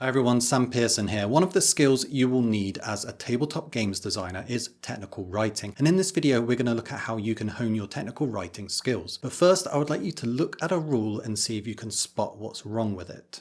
Hi everyone, Sam Pearson here. One of the skills you will need as a tabletop games designer is technical writing. And in this video, we're going to look at how you can hone your technical writing skills. But first, I would like you to look at a rule and see if you can spot what's wrong with it.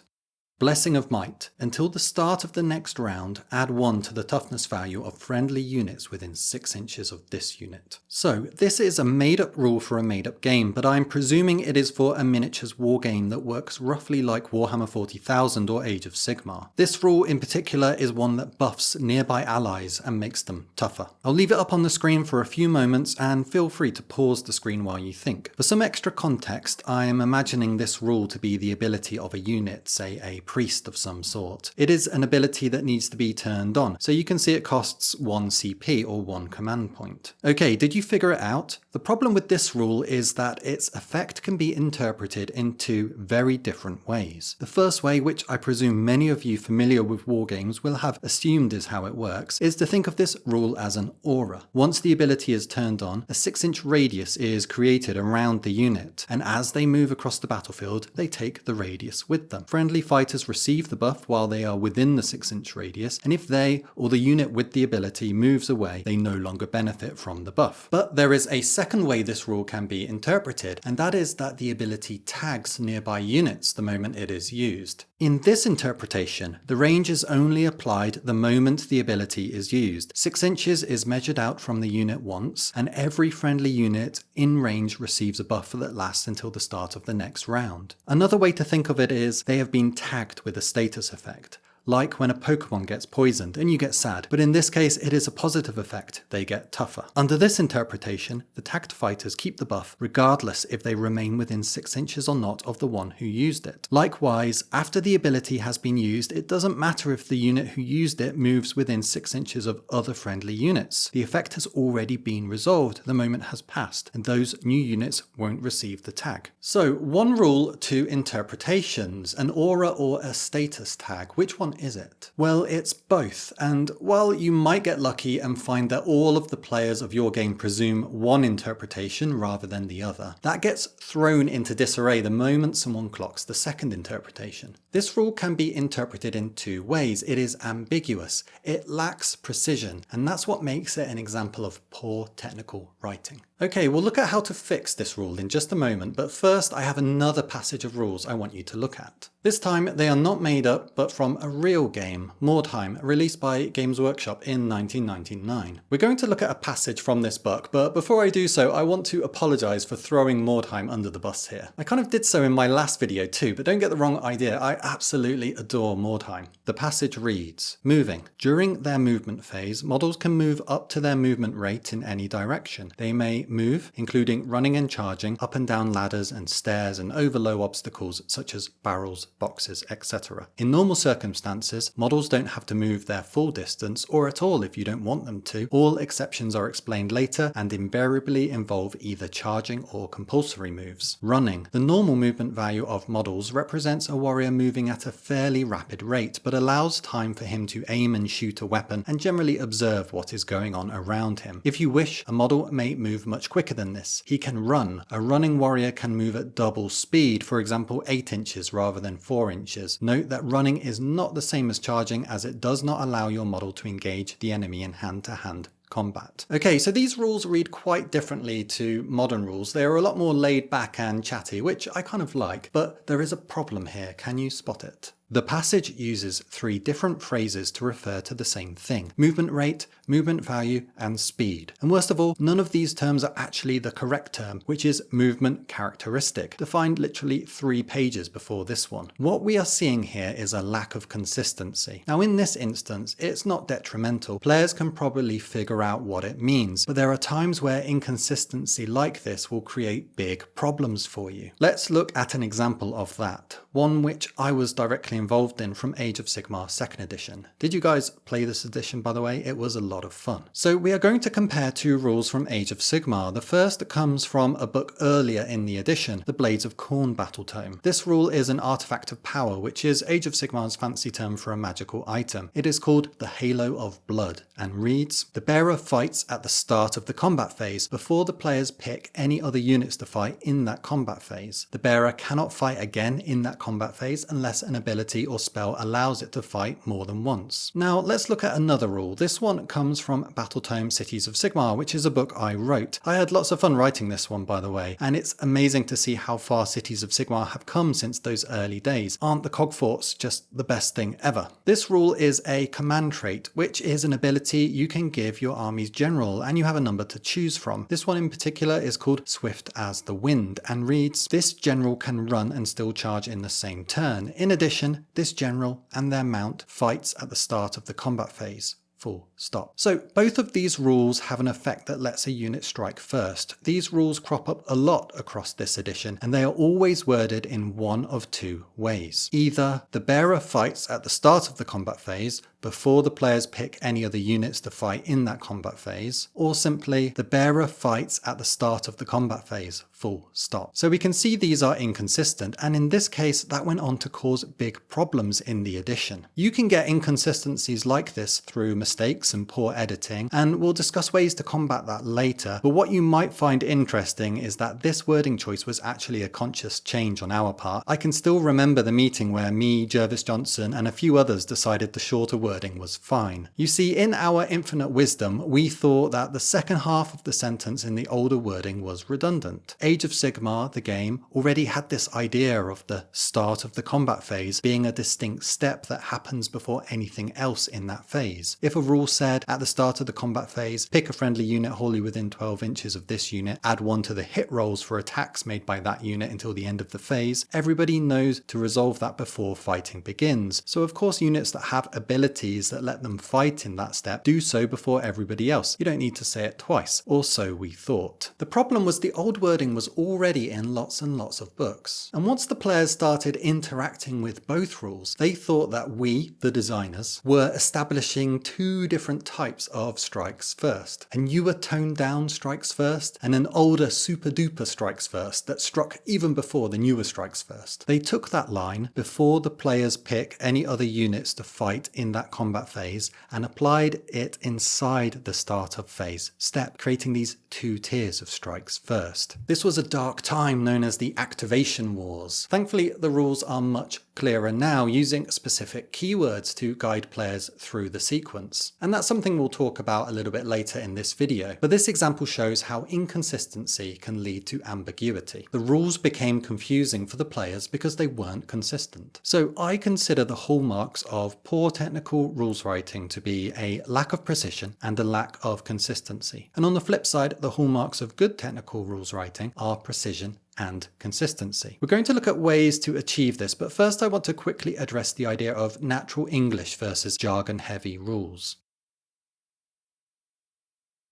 Blessing of Might. Until the start of the next round, add 1 to the toughness value of friendly units within 6 inches of this unit. So, this is a made-up rule for a made-up game, but I'm presuming it is for a miniatures wargame that works roughly like Warhammer 40,000 or Age of Sigmar. This rule in particular is one that buffs nearby allies and makes them tougher. I'll leave it up on the screen for a few moments and feel free to pause the screen while you think. For some extra context, I am imagining this rule to be the ability of a unit, say a priest of some sort. It is an ability that needs to be turned on, so you can see it costs 1 CP or 1 command point. Okay, did you figure it out? The problem with this rule is that its effect can be interpreted in 2 very different ways. The first way, which I presume many of you familiar with wargames will have assumed is how it works, is to think of this rule as an aura. Once the ability is turned on, a 6-inch radius is created around the unit, and as they move across the battlefield, they take the radius with them. Friendly fighters receive the buff while they are within the 6-inch radius, and if they, or the unit with the ability, moves away, they no longer benefit from the buff. But there is a second way this rule can be interpreted, and that is that the ability tags nearby units the moment it is used. In this interpretation, the range is only applied the moment the ability is used. 6 inches is measured out from the unit once, and every friendly unit in range receives a buff that lasts until the start of the next round. Another way to think of it is they have been tagged with a status effect, like when a Pokemon gets poisoned and you get sad, but in this case it is a positive effect, they get tougher. Under this interpretation, the tagged fighters keep the buff regardless if they remain within 6 inches or not of the one who used it. Likewise, after the ability has been used, it doesn't matter if the unit who used it moves within 6 inches of other friendly units. The effect has already been resolved, the moment has passed, and those new units won't receive the tag. So, one rule, 2 interpretations, an aura or a status tag. Which one is it? Well, it's both, and while you might get lucky and find that all of the players of your game presume one interpretation rather than the other, that gets thrown into disarray the moment someone clocks the second interpretation. This rule can be interpreted in 2 ways. It is ambiguous, it lacks precision, and that's what makes it an example of poor technical writing. Okay, we'll look at how to fix this rule in just a moment, but first I have another passage of rules I want you to look at. This time they are not made up, but from a real game, Mordheim, released by Games Workshop in 1999. We're going to look at a passage from this book, but before I do so, I want to apologise for throwing Mordheim under the bus here. I kind of did so in my last video too, but don't get the wrong idea, I absolutely adore Mordheim. The passage reads, moving. During their movement phase, models can move up to their movement rate in any direction. They may move, including running and charging, up and down ladders and stairs and over low obstacles such as barrels, boxes, etc. In normal circumstances, models don't have to move their full distance or at all if you don't want them to. All exceptions are explained later and invariably involve either charging or compulsory moves. Running. The normal movement value of models represents a warrior moving at a fairly rapid rate, but allows time for him to aim and shoot a weapon and generally observe what is going on around him. If you wish, a model may move much quicker than this. He can run. A running warrior can move at double speed, for example 8 inches rather than 4 inches. Note that running is not the same as charging, as it does not allow your model to engage the enemy in hand-to-hand combat. Okay, so these rules read quite differently to modern rules. They are a lot more laid back and chatty, which I kind of like, but there is a problem here. Can you spot it? The passage uses 3 different phrases to refer to the same thing: movement rate, movement value, and speed. And worst of all, none of these terms are actually the correct term, which is movement characteristic, defined literally 3 pages before this one. What we are seeing here is a lack of consistency. Now in this instance, it's not detrimental. Players can probably figure out what it means, but there are times where inconsistency like this will create big problems for you. Let's look at an example of that, one which I was directly involved in from Age of Sigmar 2nd edition. Did you guys play this edition, by the way? It was a lot of fun. So we are going to compare 2 rules from Age of Sigmar. The first comes from a book earlier in the edition, the Blades of Khorne battle tome. This rule is an artifact of power, which is Age of Sigmar's fancy term for a magical item. It is called the Halo of Blood and reads, the bearer fights at the start of the combat phase before the players pick any other units to fight in that combat phase. The bearer cannot fight again in that combat phase unless an ability ability or spell allows it to fight more than once. Now let's look at another rule. This one comes from Battletome Cities of Sigmar, which is a book I wrote. I had lots of fun writing this one, by the way, and it's amazing to see how far Cities of Sigmar have come since those early days. Aren't the cogforts just the best thing ever? This rule is a command trait, which is an ability you can give your army's general, and you have a number to choose from. This one in particular is called Swift as the Wind, and reads, this general can run and still charge in the same turn. In addition, this general and their mount fights at the start of the combat phase. Full stop. So both of these rules have an effect that lets a unit strike first. These rules crop up a lot across this edition, and they are always worded in one of two ways. Either the bearer fights at the start of the combat phase, before the players pick any other units to fight in that combat phase, or simply the bearer fights at the start of the combat phase, full stop. So we can see these are inconsistent, and in this case that went on to cause big problems in the edition. You can get inconsistencies like this through mistakes and poor editing, and we'll discuss ways to combat that later, but what you might find interesting is that this wording choice was actually a conscious change on our part. I can still remember the meeting where me, Jervis Johnson, and a few others decided the shorter wording was fine. You see, in our infinite wisdom, we thought that the second half of the sentence in the older wording was redundant. Age of Sigmar, the game, already had this idea of the start of the combat phase being a distinct step that happens before anything else in that phase. If a rule said, at the start of the combat phase, pick a friendly unit wholly within 12 inches of this unit, add 1 to the hit rolls for attacks made by that unit until the end of the phase, everybody knows to resolve that before fighting begins. So of course units that have abilities that let them fight in that step do so before everybody else. You don't need to say it twice, or so we thought. The problem was the old wording was already in lots and lots of books, and once the players started interacting with both rules, they thought that we, the designers, were establishing two different types of strikes first. A newer toned down strikes first, and an older super duper strikes first that struck even before the newer strikes first. They took that line, before the players pick any other units to fight in that combat phase, and applied it inside the start of phase step, creating these two tiers of strikes first. This was a dark time known as the Activation Wars. Thankfully, the rules are much clearer now, using specific keywords to guide players through the sequence. And that's something we'll talk about a little bit later in this video. But this example shows how inconsistency can lead to ambiguity. The rules became confusing for the players because they weren't consistent. So I consider the hallmarks of poor technical rules writing to be a lack of precision and a lack of consistency. And on the flip side, the hallmarks of good technical rules writing are precision and consistency. We're going to look at ways to achieve this, but first I want to quickly address the idea of natural English versus jargon-heavy rules.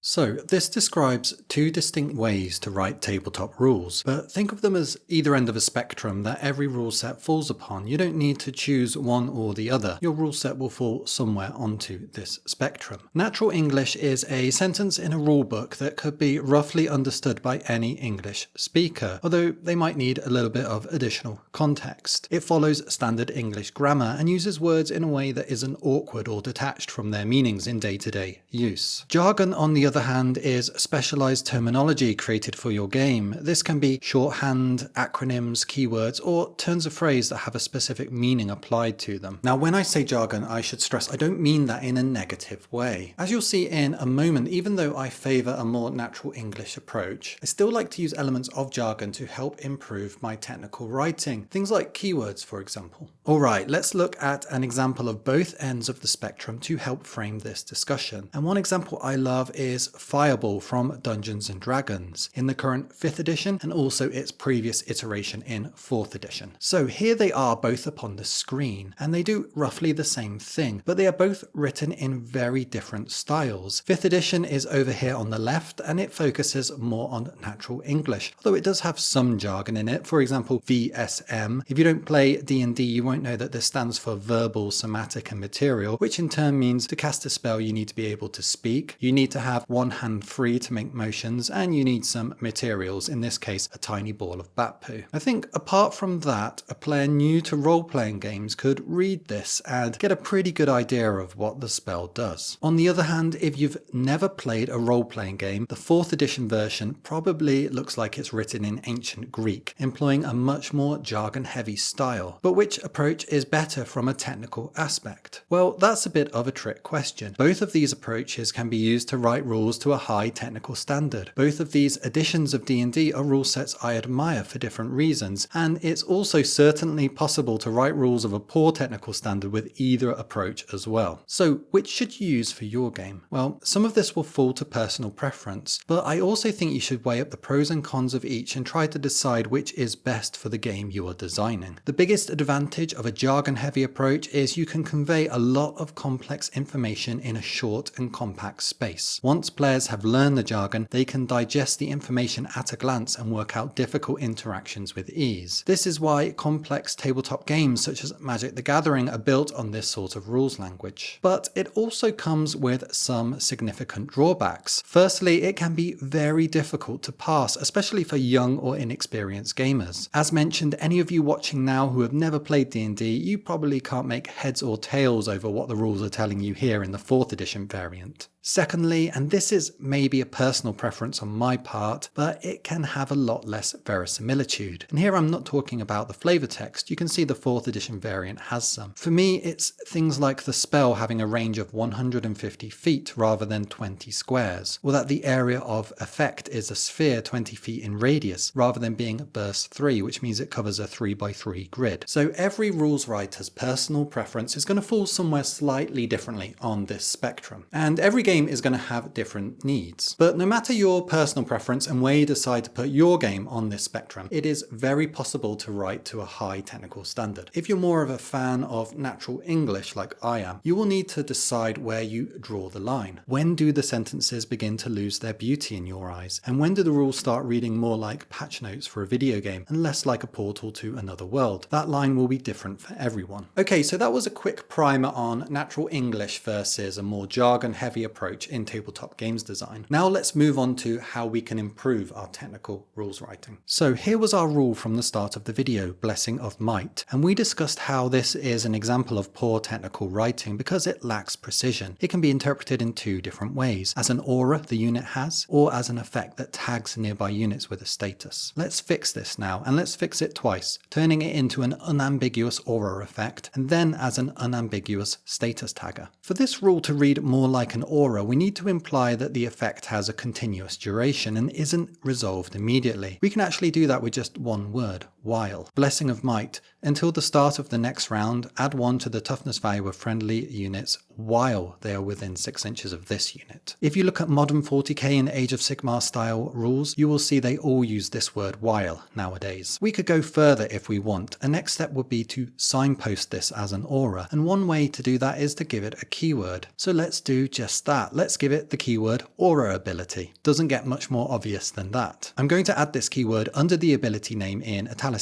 So this describes two distinct ways to write tabletop rules, but think of them as either end of a spectrum that every rule set falls upon. You don't need to choose one or the other. Your rule set will fall somewhere onto this spectrum. Natural English is a sentence in a rule book that could be roughly understood by any English speaker, although they might need a little bit of additional context. It follows standard English grammar and uses words in a way that isn't awkward or detached from their meanings in day-to-day use. Jargon, on the other hand, is specialized terminology created for your game. This can be shorthand, acronyms, keywords, or turns of phrase that have a specific meaning applied to them. Now, when I say jargon, I should stress I don't mean that in a negative way. As you'll see in a moment, even though I favor a more natural English approach, I still like to use elements of jargon to help improve my technical writing. Things like keywords, for example. Alright, let's look at an example of both ends of the spectrum to help frame this discussion. And one example I love is Fireball from Dungeons and Dragons in the current 5th edition and also its previous iteration in 4th edition. So here they are both upon the screen, and they do roughly the same thing, but they are both written in very different styles. 5th edition is over here on the left, and it focuses more on natural English, although it does have some jargon in it. For example, VSM. If you don't play D&D, you won't know that this stands for verbal, somatic, and material, which in turn means to cast a spell you need to be able to speak, you need to have one hand free to make motions, and you need some materials, in this case a tiny ball of bat poo. I think apart from that, a player new to role-playing games could read this and get a pretty good idea of what the spell does. On the other hand, if you've never played a role-playing game, the 4th edition version probably looks like it's written in ancient Greek, employing a much more jargon-heavy style. But which approach is better from a technical aspect? Well, that's a bit of a trick question. Both of these approaches can be used to write rules to a high technical standard. Both of these editions of D&D are rule sets I admire for different reasons, and it's also certainly possible to write rules of a poor technical standard with either approach as well. So which should you use for your game? Well, some of this will fall to personal preference, but I also think you should weigh up the pros and cons of each and try to decide which is best for the game you are designing. The biggest advantage of a jargon-heavy approach is you can convey a lot of complex information in a short and compact space. Once players have learned the jargon, they can digest the information at a glance and work out difficult interactions with ease. This is why complex tabletop games such as Magic the Gathering are built on this sort of rules language. But it also comes with some significant drawbacks. Firstly, it can be very difficult to parse, especially for young or inexperienced gamers. As mentioned, any of you watching now who have never played D&D, you probably can't make heads or tails over what the rules are telling you here in the 4th edition variant. Secondly, and this is maybe a personal preference on my part, but it can have a lot less verisimilitude. And here I'm not talking about the flavor text, you can see the 4th edition variant has some. For me, it's things like the spell having a range of 150 feet rather than 20 squares, or that the area of effect is a sphere 20 feet in radius rather than being burst 3, which means it covers a 3x3 grid. So every rules writer's personal preference is going to fall somewhere slightly differently on this spectrum. And every game is going to have different needs. But no matter your personal preference and where you decide to put your game on this spectrum, it is very possible to write to a high technical standard. If you're more of a fan of natural English like I am, you will need to decide where you draw the line. When do the sentences begin to lose their beauty in your eyes? And when do the rules start reading more like patch notes for a video game and less like a portal to another world? That line will be different for everyone. Okay, so that was a quick primer on natural English versus a more jargon-heavy approach in tabletop games design. Now let's move on to how we can improve our technical rules writing. So here was our rule from the start of the video, Blessing of Might, and we discussed how this is an example of poor technical writing because it lacks precision. It can be interpreted in two different ways, as an aura the unit has, or as an effect that tags nearby units with a status. Let's fix this now, and let's fix it twice, turning it into an unambiguous aura effect, and then as an unambiguous status tagger. For this rule to read more like an aura, we need to imply that the effect has a continuous duration and isn't resolved immediately. We can actually do that with just one word, while. Blessing of Might. Until the start of the next round, add 1 to the toughness value of friendly units while they are within 6 inches of this unit. If you look at modern 40k and Age of Sigmar style rules, you will see they all use this word while nowadays. We could go further if we want. A next step would be to signpost this as an aura, and one way to do that is to give it a keyword. So let's do just that. Let's give it the keyword aura ability. Doesn't get much more obvious than that. I'm going to add this keyword under the ability name in italics,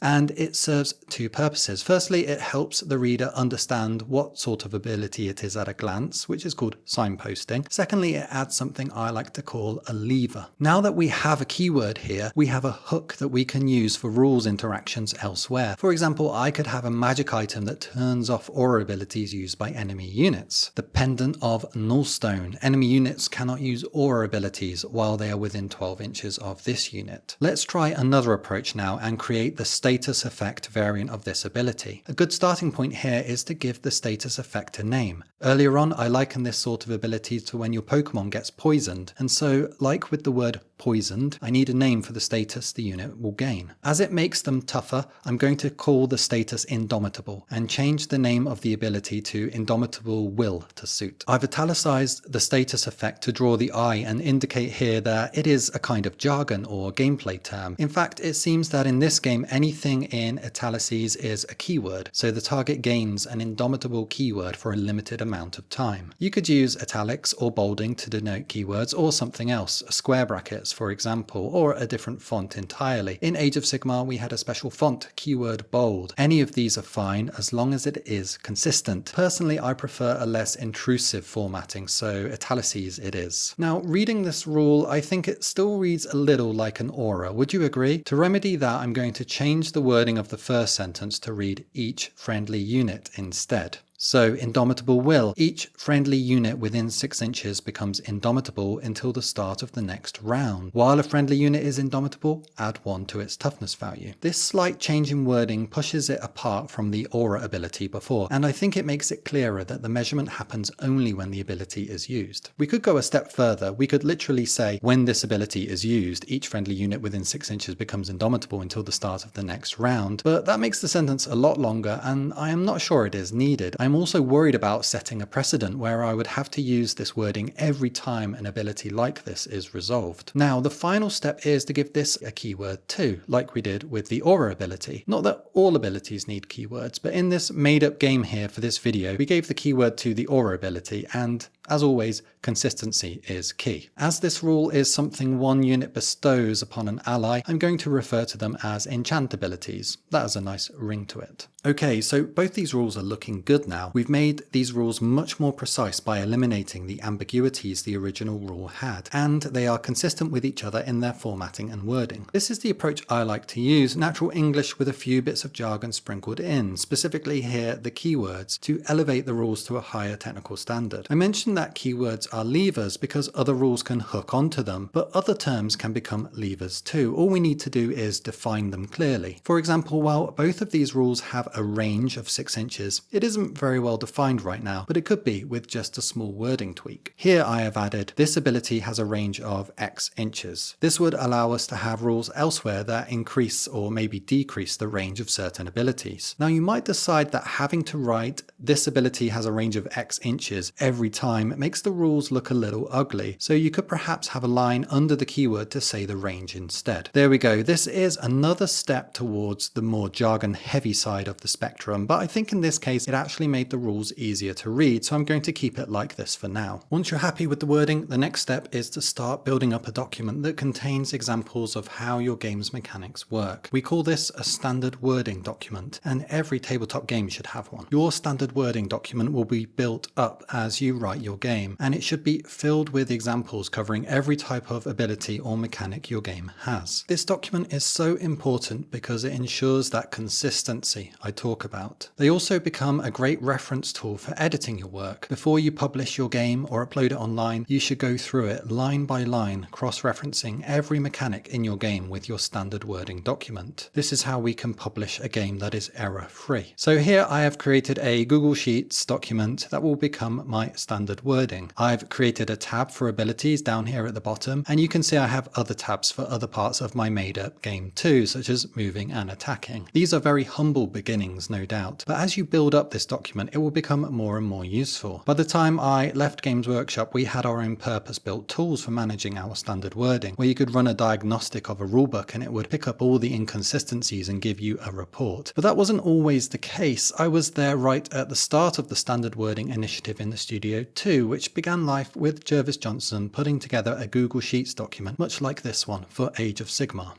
and it serves two purposes. Firstly, it helps the reader understand what sort of ability it is at a glance, which is called signposting. Secondly, it adds something I like to call a lever. Now that we have a keyword here, we have a hook that we can use for rules interactions elsewhere. For example, I could have a magic item that turns off aura abilities used by enemy units. The Pendant of Nullstone. Enemy units cannot use aura abilities while they are within 12 inches of this unit. Let's try another approach now and create the status effect variant of this ability. A good starting point here is to give the status effect a name. Earlier on, I likened this sort of ability to when your Pokemon gets poisoned, and so, like with the word poisoned, I need a name for the status the unit will gain. As it makes them tougher, I'm going to call the status Indomitable, and change the name of the ability to Indomitable Will to suit. I've italicized the status effect to draw the eye and indicate here that it is a kind of jargon or gameplay term. In fact, it seems that in this game, anything in italics is a keyword, so the target gains an indomitable keyword for a limited amount of time. You could use italics or bolding to denote keywords, or something else, a square bracket, keywords, for example, or a different font entirely. In Age of Sigmar, we had a special font, keyword bold. Any of these are fine as long as it is consistent. Personally, I prefer a less intrusive formatting, so italices it is. Now, reading this rule, I think it still reads a little like an aura. Would you agree? To remedy that, I'm going to change the wording of the first sentence to read each friendly unit instead. So, indomitable will. Each friendly unit within 6 inches becomes indomitable until the start of the next round. While a friendly unit is indomitable, add 1 to its toughness value. This slight change in wording pushes it apart from the aura ability before, and I think it makes it clearer that the measurement happens only when the ability is used. We could go a step further. We could literally say, when this ability is used, each friendly unit within 6 inches becomes indomitable until the start of the next round, but that makes the sentence a lot longer, and I am not sure it is needed. I'm also worried about setting a precedent where I would have to use this wording every time an ability like this is resolved. Now, the final step is to give this a keyword too, like we did with the aura ability. Not that all abilities need keywords, but in this made-up game here for this video, we gave the keyword to the aura ability, and as always, consistency is key. As this rule is something one unit bestows upon an ally, I'm going to refer to them as enchant abilities. That has a nice ring to it. Okay, so both these rules are looking good now. We've made these rules much more precise by eliminating the ambiguities the original rule had, and they are consistent with each other in their formatting and wording. This is the approach I like to use, natural English with a few bits of jargon sprinkled in, specifically here the keywords, to elevate the rules to a higher technical standard. I mentioned that keywords are levers because other rules can hook onto them, but other terms can become levers too. All we need to do is define them clearly. For example, while both of these rules have a range of 6 inches, it isn't very well defined right now, but it could be with just a small wording tweak. Here I have added, this ability has a range of X inches. This would allow us to have rules elsewhere that increase or maybe decrease the range of certain abilities. Now you might decide that having to write this ability has a range of X inches every time makes the rules look a little ugly, so you could perhaps have a line under the keyword to say the range instead. There we go. This is another step towards the more jargon heavy side of the spectrum, but I think in this case it actually made the rules easier to read, so I'm going to keep it like this for now. Once you're happy with the wording, the next step is to start building up a document that contains examples of how your game's mechanics work. We call this a standard wording document, and every tabletop game should have one. Your standard wording document will be built up as you write your game, and it should be filled with examples covering every type of ability or mechanic your game has. This document is so important because it ensures that consistency I talk about. They also become a great reference tool for editing your work. Before you publish your game or upload it online, you should go through it line by line, cross-referencing every mechanic in your game with your standard wording document. This is how we can publish a game that is error-free. So here I have created a Google Sheets document that will become my standard wording. I've created a tab for abilities down here at the bottom, and you can see I have other tabs for other parts of my made-up game too, such as moving and attacking. These are very humble beginnings, no doubt, but as you build up this document, it will become more and more useful. By the time I left Games Workshop, we had our own purpose-built tools for managing our standard wording, where you could run a diagnostic of a rulebook and it would pick up all the inconsistencies and give you a report. But that wasn't always the case. I was there right at the start of the standard wording initiative in the studio too, which began life with Jervis Johnson putting together a Google Sheets document, much like this one, for Age of Sigmar.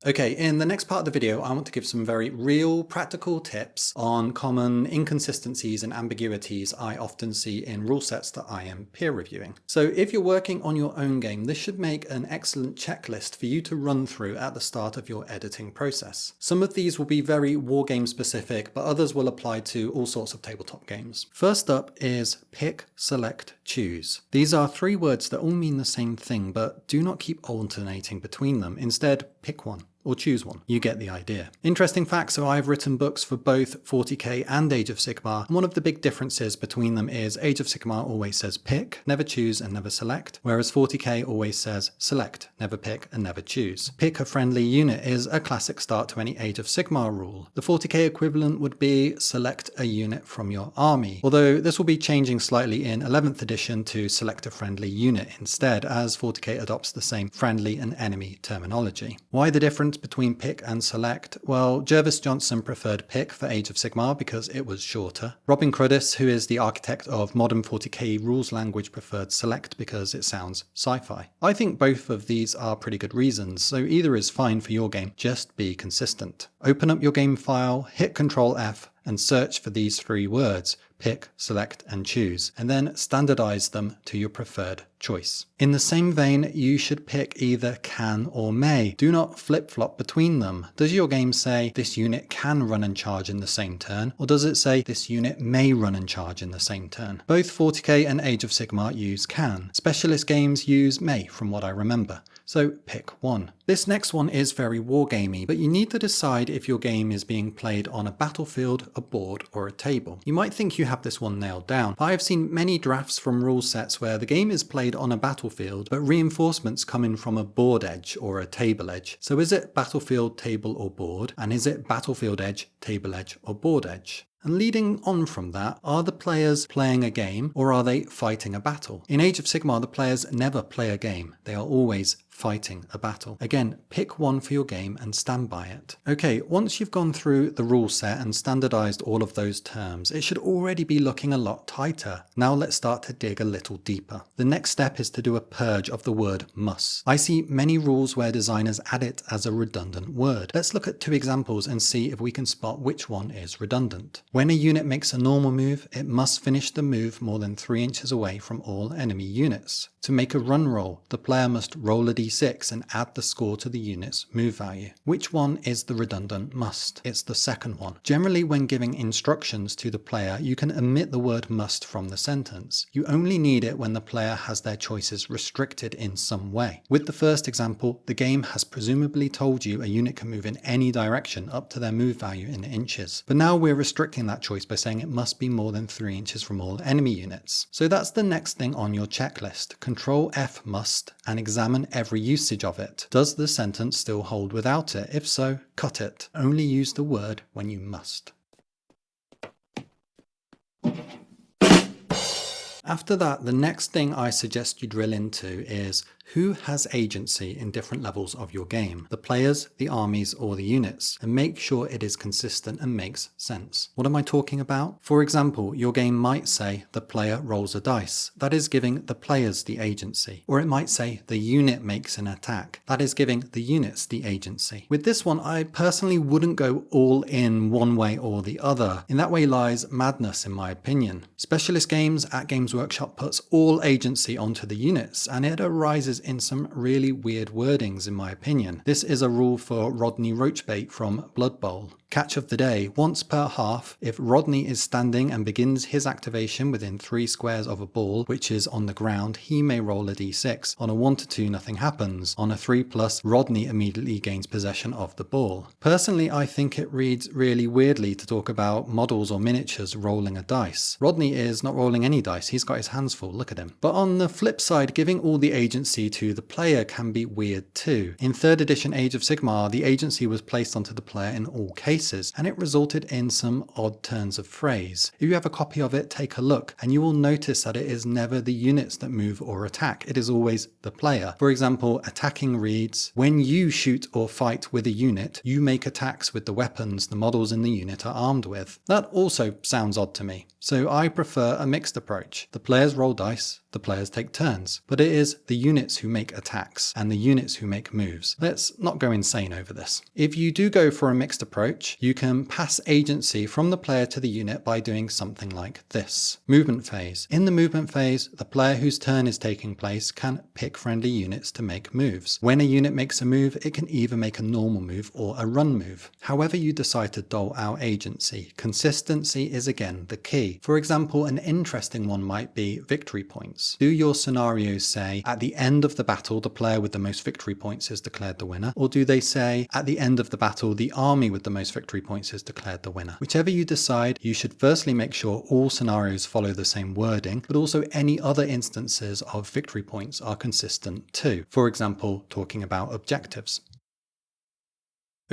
Okay, in the next part of the video, I want to give some very real, practical tips on common inconsistencies and ambiguities I often see in rule sets that I am peer reviewing. So if you're working on your own game, this should make an excellent checklist for you to run through at the start of your editing process. Some of these will be very wargame specific, but others will apply to all sorts of tabletop games. First up is pick, select, choose. These are 3 words that all mean the same thing, but do not keep alternating between them. Instead, pick one. Or choose one. You get the idea. Interesting fact, so I've written books for both 40k and Age of Sigmar, and one of the big differences between them is Age of Sigmar always says pick, never choose and never select, whereas 40k always says select, never pick and never choose. Pick a friendly unit is a classic start to any Age of Sigmar rule. The 40k equivalent would be select a unit from your army, although this will be changing slightly in 11th edition to select a friendly unit instead, as 40k adopts the same friendly and enemy terminology. Why the difference difference between pick and select? Well, Jervis Johnson preferred pick for Age of Sigmar because it was shorter. Robin Crudis, who is the architect of modern 40k rules language, preferred select because it sounds sci-fi. I think both of these are pretty good reasons, so either is fine for your game, just be consistent. Open up your game file, hit Ctrl F, and search for these three words: pick, select, and choose, and then standardize them to your preferred choice. In the same vein, you should pick either can or may. Do not flip-flop between them. Does your game say this unit can run and charge in the same turn, or does it say this unit may run and charge in the same turn? Both 40k and Age of Sigmar use can. Specialist games use may, from what I remember. So pick one. This next one is very wargamey, but you need to decide if your game is being played on a battlefield, a board, or a table. You might think you have this one nailed down, but I have seen many drafts from rule sets where the game is played on a battlefield, but reinforcements come in from a board edge or a table edge. So is it battlefield, table, or board? And is it battlefield edge, table edge, or board edge? And leading on from that, are the players playing a game or are they fighting a battle? In Age of Sigmar, the players never play a game. They are always fighting a battle. Again, pick one for your game and stand by it. Okay, once you've gone through the rule set and standardized all of those terms, it should already be looking a lot tighter. Now let's start to dig a little deeper. The next step is to do a purge of the word must. I see many rules where designers add it as a redundant word. Let's look at two examples and see if we can spot which one is redundant. When a unit makes a normal move, it must finish the move more than 3 inches away from all enemy units. To make a run roll, the player must roll a d6 and add the score to the unit's move value. Which one is the redundant must? It's the second one. Generally, when giving instructions to the player, you can omit the word must from the sentence. You only need it when the player has their choices restricted in some way. With the first example, the game has presumably told you a unit can move in any direction up to their move value in inches. But now we're restricting that choice by saying it must be more than 3 inches from all enemy units. So that's the next thing on your checklist. Control F must and examine every usage of it. Does the sentence still hold without it? If so, cut it. Only use the word when you must. After that, the next thing I suggest you drill into is who has agency in different levels of your game? The players, the armies, or the units? And make sure it is consistent and makes sense. What am I talking about? For example, your game might say the player rolls a dice. That is giving the players the agency. Or it might say the unit makes an attack. That is giving the units the agency. With this one, I personally wouldn't go all in one way or the other. In that way lies madness, in my opinion. Specialist games at Games Workshop puts all agency onto the units, and it arises in some really weird wordings, in my opinion. This is a rule for Rodney Roachbait from Blood Bowl. Catch of the day: once per half, if Rodney is standing and begins his activation within 3 squares of a ball, which is on the ground, he may roll a d6. On a 1 to 2, nothing happens. On a 3+, Rodney immediately gains possession of the ball. Personally, I think it reads really weirdly to talk about models or miniatures rolling a dice. Rodney is not rolling any dice, he's got his hands full, look at him. But on the flip side, giving all the agency to the player can be weird too. In 3rd edition Age of Sigmar, the agency was placed onto the player in all cases, and it resulted in some odd turns of phrase. If you have a copy of it, take a look, and you will notice that it is never the units that move or attack, it is always the player. For example, attacking reads, when you shoot or fight with a unit, you make attacks with the weapons the models in the unit are armed with. That also sounds odd to me, so I prefer a mixed approach. The players roll dice, the players take turns, but it is the units who make attacks and the units who make moves. Let's not go insane over this. If you do go for a mixed approach, you can pass agency from the player to the unit by doing something like this. Movement phase. In the movement phase, the player whose turn is taking place can pick friendly units to make moves. When a unit makes a move, it can either make a normal move or a run move. However you decide to dole out agency, consistency is again the key. For example, an interesting one might be victory points. Do your scenarios say, at the end of the battle, the player with the most victory points is declared the winner? Or do they say, at the end of the battle, the army with the most victory points is declared the winner? Whichever you decide, you should firstly make sure all scenarios follow the same wording, but also any other instances of victory points are consistent too. For example, talking about objectives.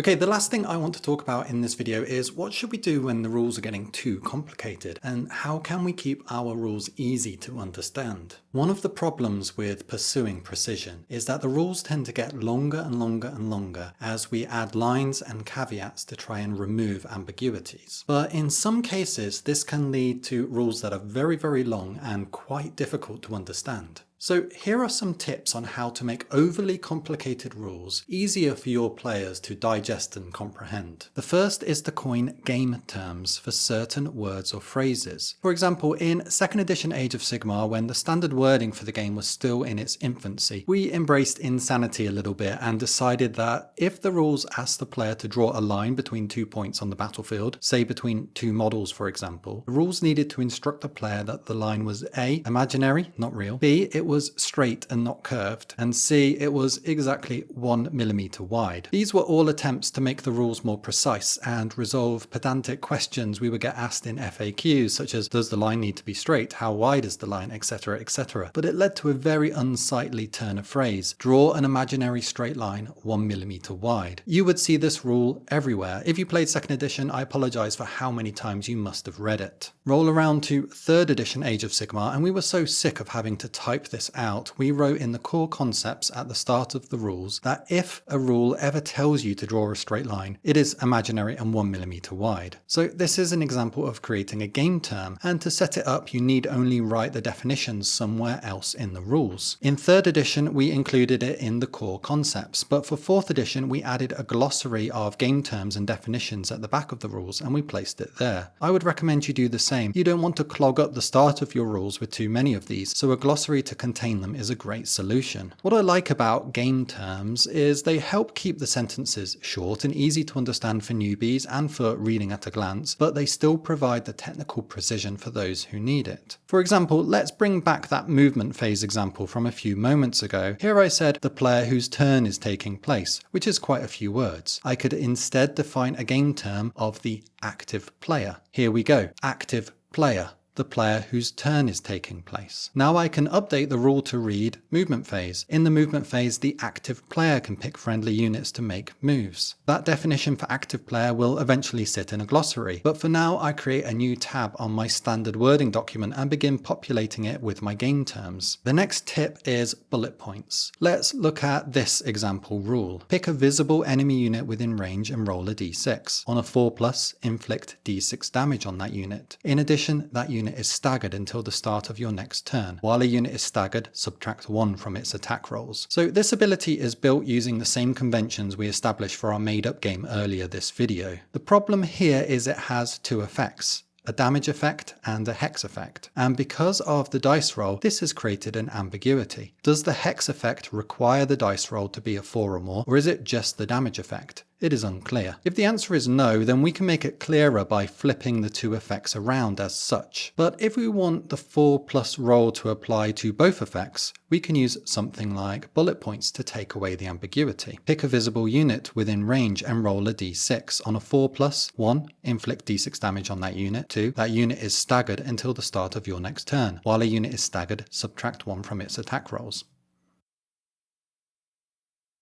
Okay, the last thing I want to talk about in this video is what should we do when the rules are getting too complicated, and how can we keep our rules easy to understand? One of the problems with pursuing precision is that the rules tend to get longer and longer and longer as we add lines and caveats to try and remove ambiguities. But in some cases, this can lead to rules that are very, very long and quite difficult to understand. So here are some tips on how to make overly complicated rules easier for your players to digest and comprehend. The first is to coin game terms for certain words or phrases. For example, in 2nd edition Age of Sigmar, when the standard wording for the game was still in its infancy, we embraced insanity a little bit and decided that if the rules asked the player to draw a line between 2 points on the battlefield, say between 2 models for example, the rules needed to instruct the player that the line was A, imaginary, not real, B, it was straight and not curved, and C, it was exactly 1 millimeter wide. These were all attempts to make the rules more precise and resolve pedantic questions we would get asked in FAQs, such as does the line need to be straight, how wide is the line, etc, etc. But it led to a very unsightly turn of phrase: draw an imaginary straight line 1 millimeter wide. You would see this rule everywhere. If you played 2nd edition, I apologize for how many times you must have read it. Roll around to 3rd edition Age of Sigmar, and we were so sick of having to type this out, we wrote in the core concepts at the start of the rules that if a rule ever tells you to draw a straight line, it is imaginary and 1 millimeter wide. So this is an example of creating a game term, and to set it up you need only write the definitions somewhere else in the rules. In 3rd edition we included it in the core concepts, but for 4th edition we added a glossary of game terms and definitions at the back of the rules and we placed it there. I would recommend you do the same. You don't want to clog up the start of your rules with too many of these, so a glossary to contain them is a great solution. What I like about game terms is they help keep the sentences short and easy to understand for newbies and for reading at a glance, but they still provide the technical precision for those who need it. For example, let's bring back that movement phase example from a few moments ago. Here I said the player whose turn is taking place, which is quite a few words. I could instead define a game term of the active player. Here we go, active player, the player whose turn is taking place. Now I can update the rule to read movement phase. In the movement phase, the active player can pick friendly units to make moves. That definition for active player will eventually sit in a glossary, but for now I create a new tab on my standard wording document and begin populating it with my game terms. The next tip is bullet points. Let's look at this example rule. Pick a visible enemy unit within range and roll a d6. On a 4+, inflict d6 damage on that unit. In addition, that unit is staggered until the start of your next turn. While a unit is staggered, subtract 1 from its attack rolls. So this ability is built using the same conventions we established for our made-up game earlier this video. The problem here is it has 2 effects: a damage effect and a hex effect. And because of the dice roll, this has created an ambiguity. Does the hex effect require the dice roll to be a 4 or more, or is it just the damage effect? It is unclear. If the answer is no, then we can make it clearer by flipping the 2 effects around as such. But if we want the 4+ roll to apply to both effects, we can use something like bullet points to take away the ambiguity. Pick a visible unit within range and roll a d6. On a 4+, 1, inflict d6 damage on that unit. 2, that unit is staggered until the start of your next turn. While a unit is staggered, subtract 1 from its attack rolls.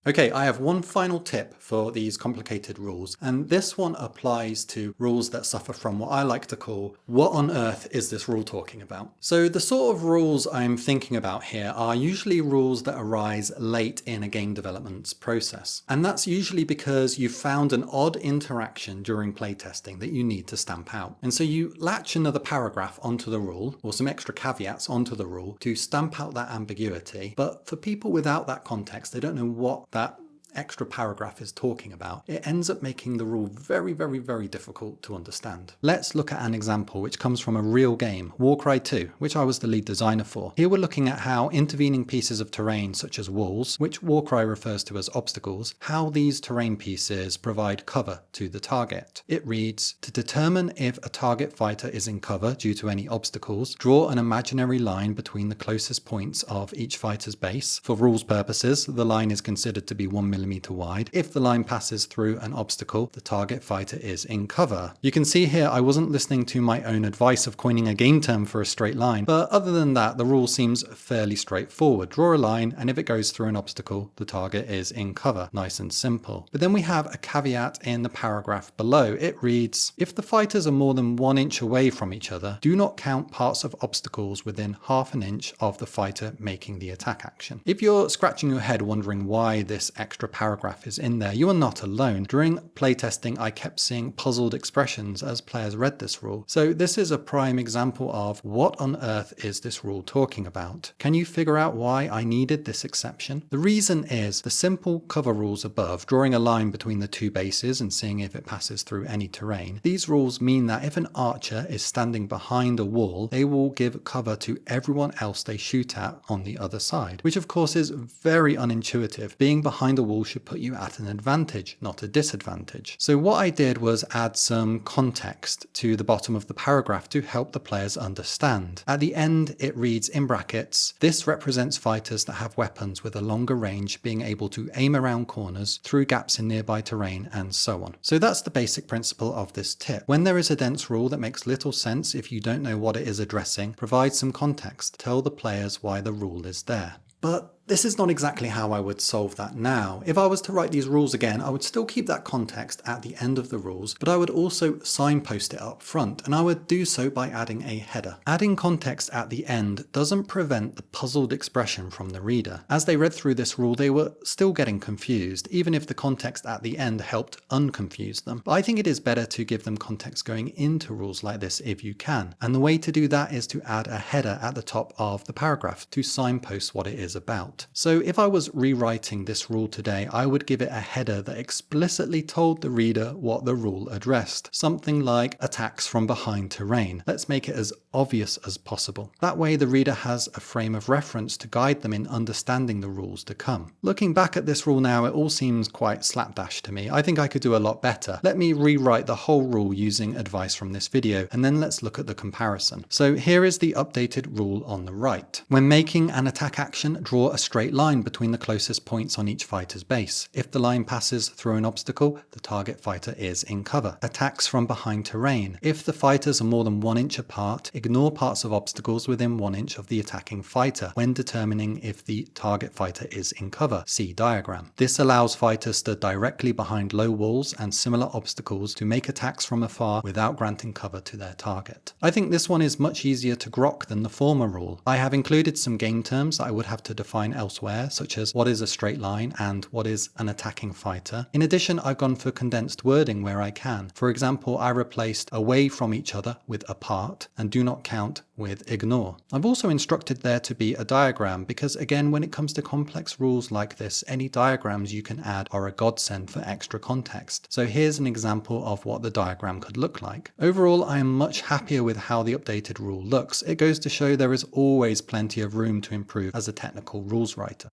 Okay, I have one final tip for these complicated rules, and this one applies to rules that suffer from what I like to call, what on earth is this rule talking about? So the sort of rules I'm thinking about here are usually rules that arise late in a game development process. And that's usually because you found an odd interaction during playtesting that you need to stamp out. And so you latch another paragraph onto the rule, or some extra caveats onto the rule to stamp out that ambiguity. But for people without that context, they don't know what that extra paragraph is talking about. It ends up making the rule very, very, very difficult to understand. Let's look at an example which comes from a real game, Warcry 2, which I was the lead designer for. Here we're looking at how intervening pieces of terrain such as walls, which Warcry refers to as obstacles, how these terrain pieces provide cover to the target. It reads, to determine if a target fighter is in cover due to any obstacles, draw an imaginary line between the closest points of each fighter's base. For rules purposes, the line is considered to be 1 mm millimeter wide. If the line passes through an obstacle, the target fighter is in cover. You can see here I wasn't listening to my own advice of coining a game term for a straight line, but other than that, the rule seems fairly straightforward. Draw a line, and if it goes through an obstacle, the target is in cover. Nice and simple. But then we have a caveat in the paragraph below. It reads, if the fighters are more than 1 inch away from each other, do not count parts of obstacles within half an inch of the fighter making the attack action. If you're scratching your head wondering why this extra paragraph is in there, you are not alone. During playtesting, I kept seeing puzzled expressions as players read this rule. So this is a prime example of what on earth is this rule talking about? Can you figure out why I needed this exception? The reason is the simple cover rules above, drawing a line between the two bases and seeing if it passes through any terrain. These rules mean that if an archer is standing behind a wall, they will give cover to everyone else they shoot at on the other side, which of course is very unintuitive. Being behind a wall should put you at an advantage, not a disadvantage. So what I did was add some context to the bottom of the paragraph to help the players understand. At the end, it reads in brackets, this represents fighters that have weapons with a longer range being able to aim around corners, through gaps in nearby terrain, and so on. So that's the basic principle of this tip. When there is a dense rule that makes little sense if you don't know what it is addressing, provide some context. Tell the players why the rule is there. But this is not exactly how I would solve that now. If I was to write these rules again, I would still keep that context at the end of the rules, but I would also signpost it up front, and I would do so by adding a header. Adding context at the end doesn't prevent the puzzled expression from the reader. As they read through this rule, they were still getting confused, even if the context at the end helped unconfuse them. But I think it is better to give them context going into rules like this if you can. And the way to do that is to add a header at the top of the paragraph to signpost what it is about. So if I was rewriting this rule today, I would give it a header that explicitly told the reader what the rule addressed. Something like attacks from behind terrain. Let's make it as obvious as possible. That way the reader has a frame of reference to guide them in understanding the rules to come. Looking back at this rule now, it all seems quite slapdash to me. I think I could do a lot better. Let me rewrite the whole rule using advice from this video, and then let's look at the comparison. So here is the updated rule on the right. When making an attack action, draw a straight line between the closest points on each fighter's base. If the line passes through an obstacle, the target fighter is in cover. Attacks from behind terrain. If the fighters are more than 1 inch apart, ignore parts of obstacles within 1 inch of the attacking fighter when determining if the target fighter is in cover. See diagram. This allows fighters stood directly behind low walls and similar obstacles to make attacks from afar without granting cover to their target. I think this one is much easier to grok than the former rule. I have included some game terms that I would have to define elsewhere, such as what is a straight line and what is an attacking fighter. In addition, I've gone for condensed wording where I can. For example, I replaced away from each other with apart and do not count with ignore. I've also instructed there to be a diagram because, again, when it comes to complex rules like this, any diagrams you can add are a godsend for extra context. So here's an example of what the diagram could look like. Overall, I am much happier with how the updated rule looks. It goes to show there is always plenty of room to improve as a technical rules writer.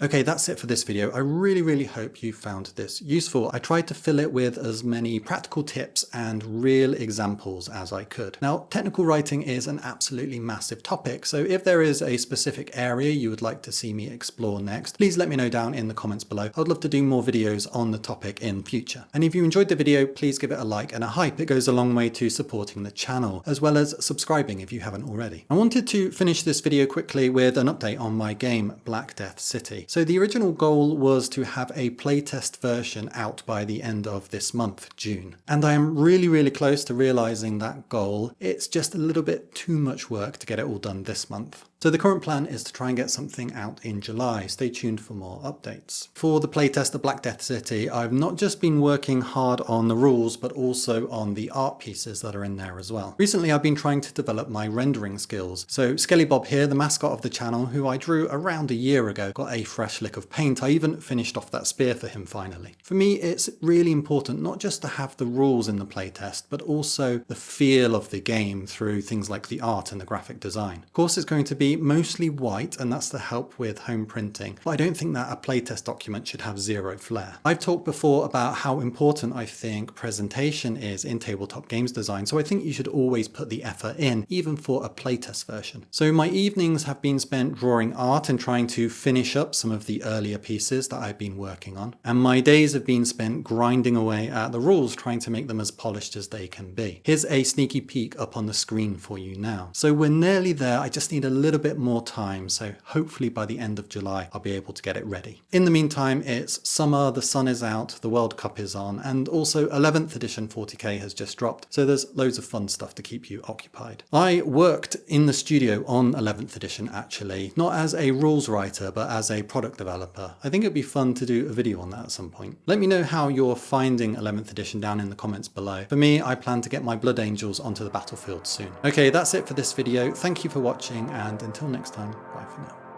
Okay, that's it for this video. I really hope you found this useful. I tried to fill it with as many practical tips and real examples as I could. Now, technical writing is an absolutely massive topic, so if there is a specific area you would like to see me explore next, please let me know down in the comments below. I'd love to do more videos on the topic in future. And if you enjoyed the video, please give it a like and a hype. It goes a long way to supporting the channel, as well as subscribing if you haven't already. I wanted to finish this video quickly with an update on my game, Black Death City. So the original goal was to have a playtest version out by the end of this month, June. And I am really close to realizing that goal. It's just a little bit too much work to get it all done this month. So the current plan is to try and get something out in July. Stay tuned for more updates. For the playtest of Black Death City, I've not just been working hard on the rules, but also on the art pieces that are in there as well. Recently, I've been trying to develop my rendering skills. So Skelly Bob here, the mascot of the channel, who I drew around a year ago, got a fresh lick of paint. I even finished off that spear for him finally. For me, it's really important not just to have the rules in the playtest, but also the feel of the game through things like the art and the graphic design. Of course, it's going to be be mostly white, and that's to help with home printing, but I don't think that a playtest document should have zero flair. I've talked before about how important I think presentation is in tabletop games design, so I think you should always put the effort in, even for a playtest version. So my evenings have been spent drawing art and trying to finish up some of the earlier pieces that I've been working on, and my days have been spent grinding away at the rules, trying to make them as polished as they can be. Here's a sneaky peek up on the screen for you now. So we're nearly there, I just need a little bit more time, so hopefully by the end of July I'll be able to get it ready. In the meantime, it's summer, the sun is out, the World Cup is on, and also 11th edition 40k has just dropped, so there's loads of fun stuff to keep you occupied. I worked in the studio on 11th edition actually, not as a rules writer, but as a product developer. I think it'd be fun to do a video on that at some point. Let me know how you're finding 11th edition down in the comments below. For me, I plan to get my Blood Angels onto the battlefield soon. Okay, that's it for this video. Thank you for watching, and until next time, bye for now.